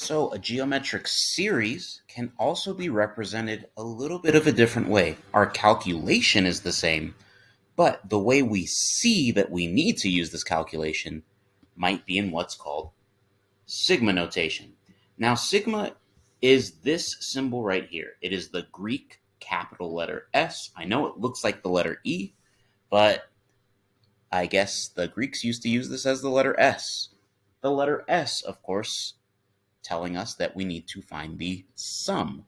So a geometric series can also be represented a little bit of a different way. Our calculation is the same, but the way we see that we need to use this calculation might be in what's called sigma notation. Now, sigma is this symbol right here. It is the Greek capital letter S. I know it looks like the letter E, but I guess the Greeks used to use this as the letter S. The letter S, of course, telling us that we need to find the sum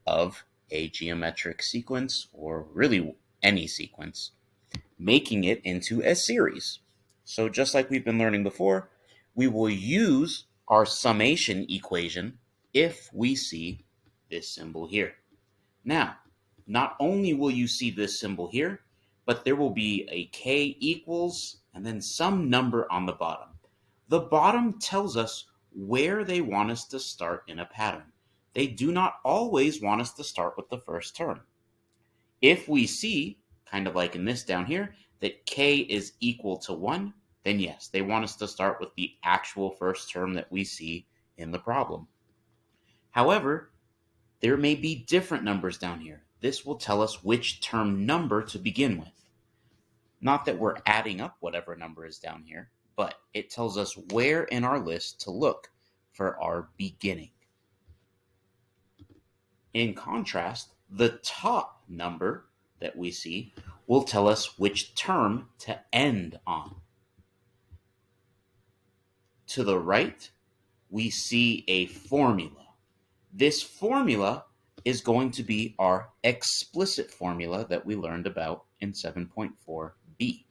of a geometric sequence, or really any sequence, making it into a series. So just like we've been learning before, we will use our summation equation if we see this symbol here. Now, not only will you see this symbol here, but there will be a k equals and then some number on the bottom. The bottom tells us where they want us to start in a pattern. They do not always want us to start with the first term. If we see, kind of like in this down here, that k is equal to 1, then yes, they want us to start with the actual first term that we see in the problem. However, there may be different numbers down here. This will tell us which term number to begin with. Not that we're adding up whatever number is down here, but it tells us where in our list to look for our beginning. In contrast, the top number that we see will tell us which term to end on. To the right, we see a formula. This formula is going to be our explicit formula that we learned about in 7.4b.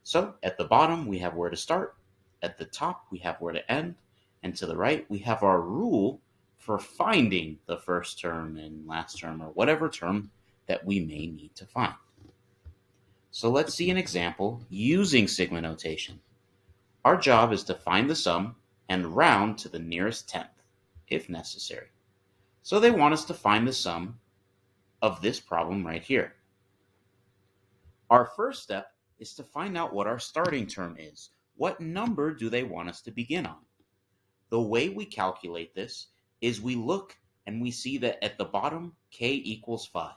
So at the bottom, we have where to start. At the top, we have where to end. And to the right, we have our rule for finding the first term and last term, or whatever term that we may need to find. So let's see an example using sigma notation. Our job is to find the sum and round to the nearest tenth, if necessary. So they want us to find the sum of this problem right here. Our first step is to find out what our starting term is. What number do they want us to begin on? The way we calculate this is we look and we see that at the bottom, k equals 5.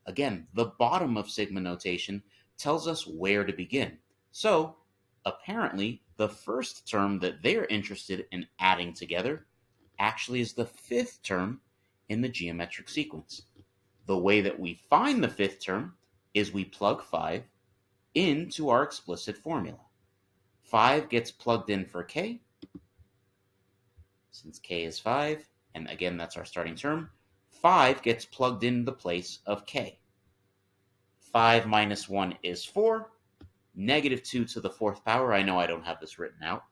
Again, the bottom of sigma notation tells us where to begin. So apparently, the first term that they're interested in adding together actually is the fifth term in the geometric sequence. The way that we find the fifth term is we plug 5 into our explicit formula. 5 gets plugged in for k, since k is 5, and again, that's our starting term. 5 gets plugged in the place of k. 5 minus 1 is 4. Negative 2 to the fourth power, I know I don't have this written out,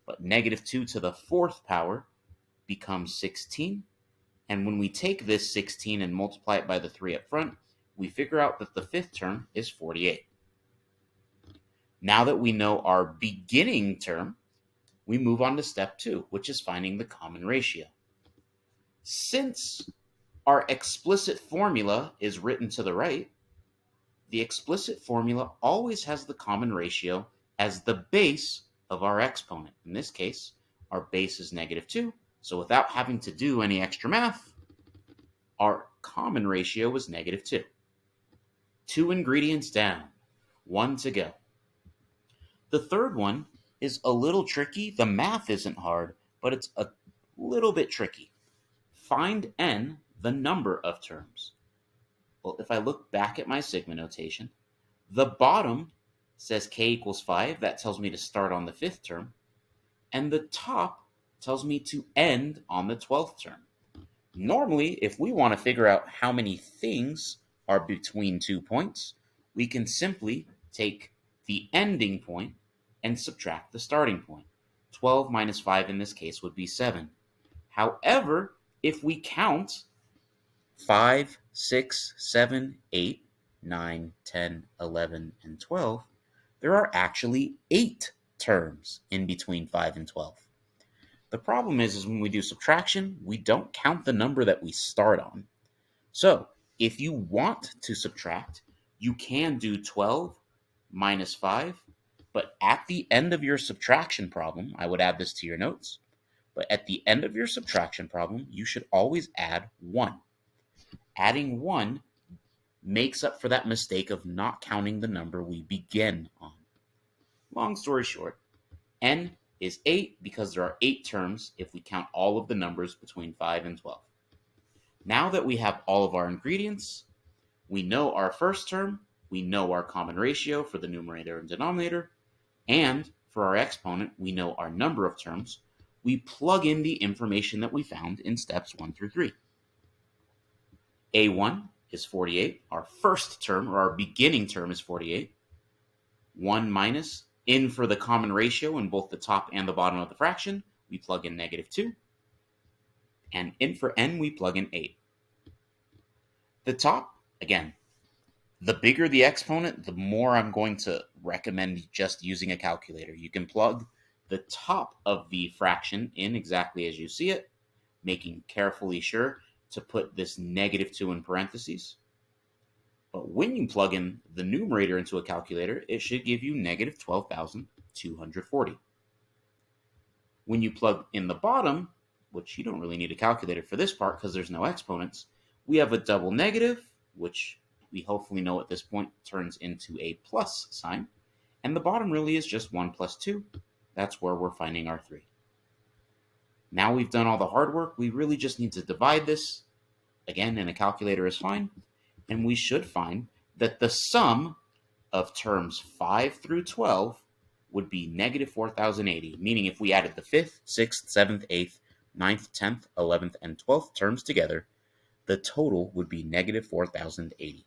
but negative 2 to the fourth power becomes 16. And when we take this 16 and multiply it by the 3 up front, we figure out that the fifth term is 48. Now that we know our beginning term, we move on to step 2, which is finding the common ratio. Since our explicit formula is written to the right, the explicit formula always has the common ratio as the base of our exponent. In this case, our base is negative 2, so without having to do any extra math, our common ratio is negative 2. 2 ingredients down, 1 to go. The third one is a little tricky. The math isn't hard, but it's a little bit tricky. Find n, the number of terms. Well, if I look back at my sigma notation, the bottom says k equals 5. That tells me to start on the fifth term. And the top tells me to end on the 12th term. Normally, if we want to figure out how many things are between 2 points, we can simply take the ending point and subtract the starting point. 12 minus 5 in this case would be 7. However, if we count 5, 6, 7, 8, 9, 10, 11, and 12, there are actually 8 terms in between 5 and 12. The problem is when we do subtraction, we don't count the number that we start on. So if you want to subtract, you can do 12 minus 5, but at the end of your subtraction problem, I would add this to your notes, But at the end of your subtraction problem, you should always add 1. Adding 1 makes up for that mistake of not counting the number we begin on. Long story short, n is 8 because there are 8 terms if we count all of the numbers between 5 and 12. Now that we have all of our ingredients, we know our first term, we know our common ratio for the numerator and denominator, and for our exponent, we know our number of terms. We plug in the information that we found in steps 1 through 3. A1 is 48. Our first term, or our beginning term, is 48. 1 minus, in for the common ratio in both the top and the bottom of the fraction, we plug in -2. And in for n, we plug in 8. The top, again, the bigger the exponent, the more I'm going to recommend just using a calculator. You can plug the top of the fraction in exactly as you see it, making carefully sure to put this -2 in parentheses. But when you plug in the numerator into a calculator, it should give you -12,240. When you plug in the bottom, which you don't really need a calculator for this part because there's no exponents, we have a double negative, which we hopefully know at this point turns into a plus sign. And the bottom really is just 1 plus 2. That's where we're finding our 3. Now we've done all the hard work, we really just need to divide this. Again, in a calculator is fine. And we should find that the sum of terms 5 through 12 would be -4,080, meaning if we added the 5th, 6th, 7th, 8th, 9th, 10th, 11th, and 12th terms together, the total would be -4,080.